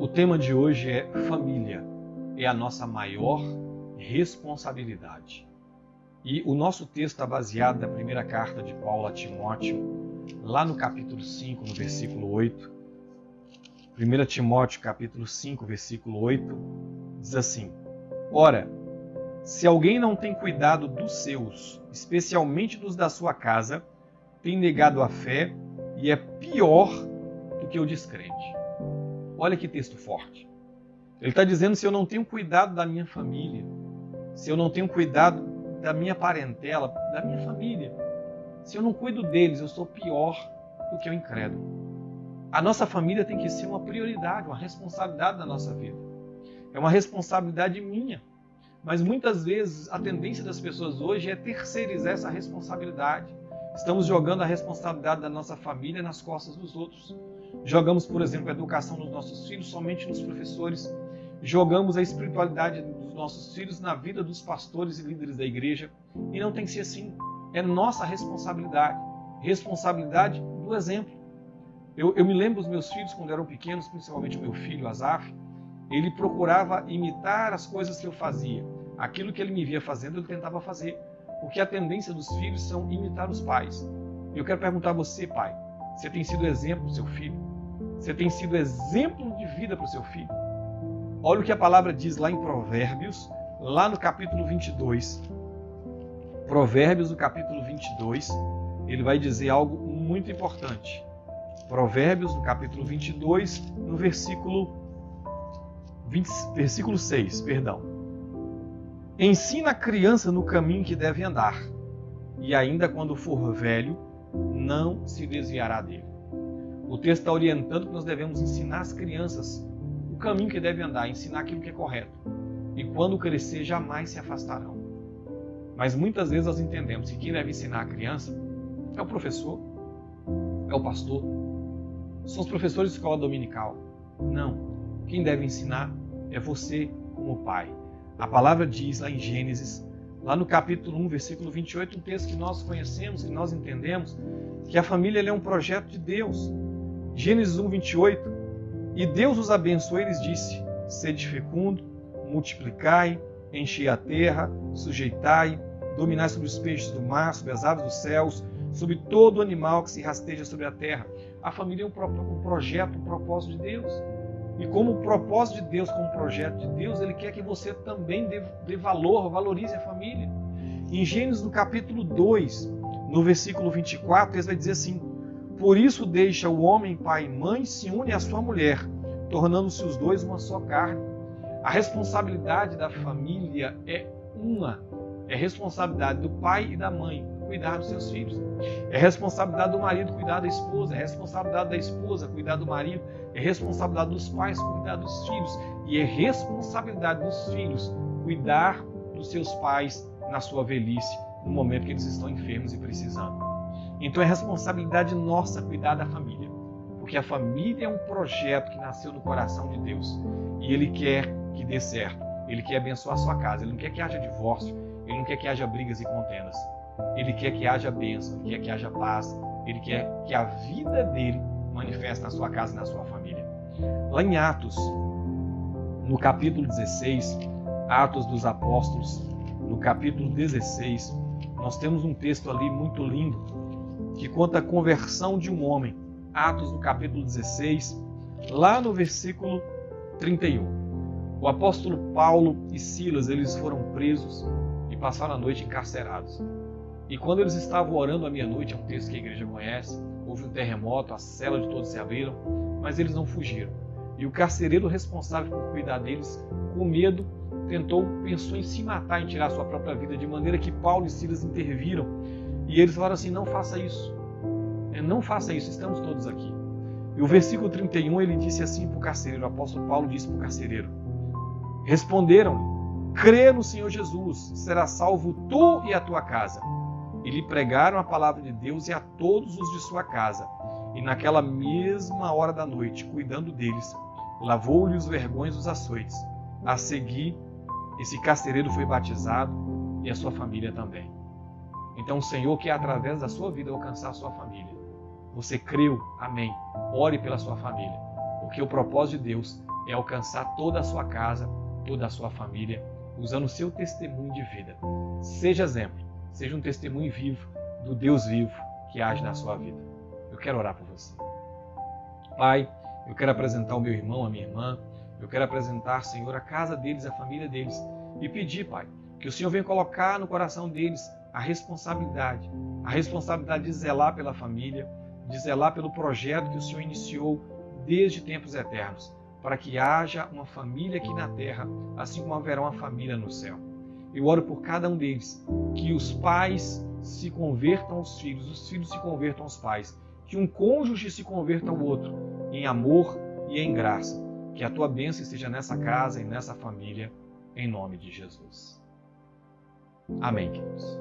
O tema de hoje é família, é a nossa maior responsabilidade. E o nosso texto está baseado na primeira carta de Paulo a Timóteo, lá no capítulo 5, no versículo 8. 1 Timóteo, capítulo 5, versículo 8, diz assim: Ora, se alguém não tem cuidado dos seus, especialmente dos da sua casa, tem negado a fé e é pior do que o descrente. Olha que texto forte. Ele está dizendo: se eu não tenho cuidado da minha família, se eu não tenho cuidado da minha parentela, da minha família, se eu não cuido deles, eu sou pior do que o incrédulo. A nossa família tem que ser uma prioridade, uma responsabilidade da nossa vida. É uma responsabilidade minha. Mas muitas vezes a tendência das pessoas hoje é terceirizar essa responsabilidade. Estamos jogando a responsabilidade da nossa família nas costas dos outros. Jogamos, por exemplo, a educação dos nossos filhos somente nos professores. Jogamos a espiritualidade dos nossos filhos na vida dos pastores e líderes da igreja. E não tem que ser assim. É nossa responsabilidade. Responsabilidade do exemplo. Eu me lembro dos meus filhos quando eram pequenos, principalmente o meu filho, Azaf. Ele procurava imitar as coisas que eu fazia. Aquilo que ele me via fazendo, ele tentava fazer. Porque a tendência dos filhos são imitar os pais. Eu quero perguntar a você, pai, você tem sido exemplo para o seu filho? Você tem sido exemplo de vida para o seu filho? Olha o que a palavra diz lá em Provérbios, lá no capítulo 22. Provérbios, no capítulo 22, ele vai dizer algo muito importante. Provérbios, no capítulo 22, no versículo 6, Ensina a criança no caminho que deve andar, e ainda quando for velho, não se desviará dele. O texto está orientando que nós devemos ensinar as crianças o caminho que deve andar, ensinar aquilo que é correto. E quando crescer, jamais se afastarão. Mas muitas vezes nós entendemos que quem deve ensinar a criança é o professor, é o pastor, são os professores de escola dominical. Não. Quem deve ensinar é você como pai. A palavra diz lá em Gênesis, lá no capítulo 1, versículo 28, um texto que nós conhecemos, que nós entendemos, que a família é um projeto de Deus. Gênesis 1, 28. E Deus os abençoou e lhes disse: sede fecundo, multiplicai, enchei a terra, sujeitai, dominai sobre os peixes do mar, sobre as aves dos céus, sobre todo animal que se rasteja sobre a terra. A família é um projeto, um propósito de Deus. E como propósito de Deus, como projeto de Deus, Ele quer que você também dê valor, valorize a família. Em Gênesis, no capítulo 2, no versículo 24, Ele vai dizer assim: por isso deixa o homem pai e mãe, se une à sua mulher, tornando-se os dois uma só carne. A responsabilidade da família é responsabilidade do pai e da mãe cuidar dos seus filhos. É responsabilidade do marido cuidar da esposa, é responsabilidade da esposa cuidar do marido, é responsabilidade dos pais cuidar dos filhos e é responsabilidade dos filhos cuidar dos seus pais na sua velhice, no momento que eles estão enfermos e precisando. Então é responsabilidade nossa cuidar da família, porque a família é um projeto que nasceu no coração de Deus e Ele quer que dê certo, Ele quer abençoar a sua casa, Ele não quer que haja divórcio, Ele não quer que haja brigas e contendas. Ele quer que haja bênção, Ele quer que haja paz, Ele quer que a vida dele manifeste na sua casa e na sua família. Lá em Atos, no capítulo 16, Atos dos Apóstolos, no capítulo 16, nós temos um texto ali muito lindo que conta a conversão de um homem. Atos, no capítulo 16, lá no versículo 31. O apóstolo Paulo e Silas, eles foram presos e passaram a noite encarcerados. E quando eles estavam orando à meia-noite, é um texto que a igreja conhece, houve um terremoto, as celas de todos se abriram, mas eles não fugiram. E o carcereiro responsável por cuidar deles, com medo, pensou em se matar, em tirar a sua própria vida, de maneira que Paulo e Silas interviram. E eles falaram assim: não faça isso. Não faça isso, estamos todos aqui. E o versículo 31, ele disse assim para o carcereiro, o apóstolo Paulo disse para o carcereiro: responderam-lhe: crê no Senhor Jesus, será salvo tu e a tua casa. E lhe pregaram a palavra de Deus e a todos os de sua casa. E naquela mesma hora da noite, cuidando deles, lavou-lhe os vergões dos açoites. A seguir, esse carcereiro foi batizado e a sua família também. Então o Senhor quer, através da sua vida, alcançar a sua família. Você creu? Amém. Ore pela sua família. Porque o propósito de Deus e alcançar toda a sua casa, toda a sua família, usando o seu testemunho de vida. Seja exemplo, seja um testemunho vivo do Deus vivo que age na sua vida. Eu quero orar por você. Pai, eu quero apresentar o meu irmão, a minha irmã, eu quero apresentar, Senhor, a casa deles, a família deles, e pedir, Pai, que o Senhor venha colocar no coração deles a responsabilidade de zelar pela família, de zelar pelo projeto que o Senhor iniciou desde tempos eternos, para que haja uma família aqui na terra, assim como haverá uma família no céu. Eu oro por cada um deles, que os pais se convertam aos filhos, os filhos se convertam aos pais, que um cônjuge se converta ao outro, em amor e em graça. Que a tua bênção esteja nessa casa e nessa família, em nome de Jesus. Amém, queridos.